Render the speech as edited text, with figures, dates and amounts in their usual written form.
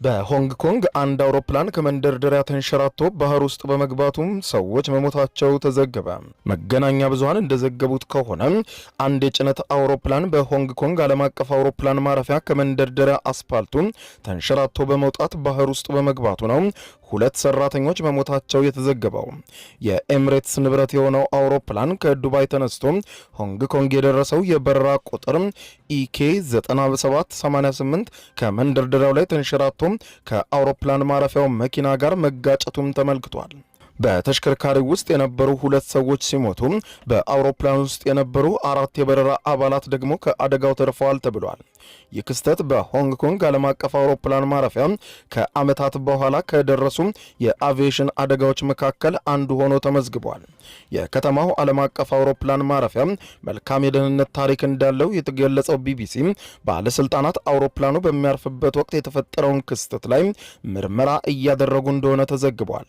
በሆንግ ኮንግ አንድ አውሮፕላን ከመንደርደሪያ ተንሸራቶ ባህር ውስጥ በመግባቱም ሰዎች መሞታቸው ተዘገበ። መገናኛ ብዙሃን እንደዘገቡት ከሆነ አንድ የጭነት አውሮፕላን በሆንግ ኮንግ ዓለም አቀፍ አውሮፕላን ማረፊያ ከመንደርደሪያ አስፓልቱ ተንሸራቶ በመውጣት ባህር ውስጥ በመግባቱ ነው ሁለት ሰራተኞች መሞታቸው የተዘገበው። የኤምሬትስ ንብረት የሆነው አውሮፕላን ከዱባይ ተነስቶ ሆንግ ኮንግ የደረሰው የበረራ ቁጥር ኢኬ 9788 ከመንደርደሪያው ላይ ተንሸራቶ ከአውሮፕላን ማረፊያው መኪና ጋር መጋጨቱም ተመልክቷል። በተሽከርካሪ ውስጥ የነበሩ ሁለት ሰዎች ሲሞቱ በአውሮፕላን ውስጥ የነበሩ 4 የበረራ አባላት ደግሞ ከአደጋው ተርፈዋል ተብሏል። ይህ ክስተት በሆንግ ኮንግ ዓለም አቀፍ አውሮፕላን ማረፊያ ከዓመታት በኋላ ከደረሱ የአቪዬሽን አደጋዎች መካከል አንዱ ሆኖ ተመዝግቧል። የከተማው ዓለም አቀፍ አውሮፕላን ማረፊያ መልካም የደህንነት ታሪክ እንዳለው የተገለጸው ቢቢሲ ባለስልጣናት አውሮፕላኑ በሚያርፍበት ወቅት የተፈጠረውን ክስተት ላይ ምርመራ እያደረጉ እንደሆነ ተዘግቧል።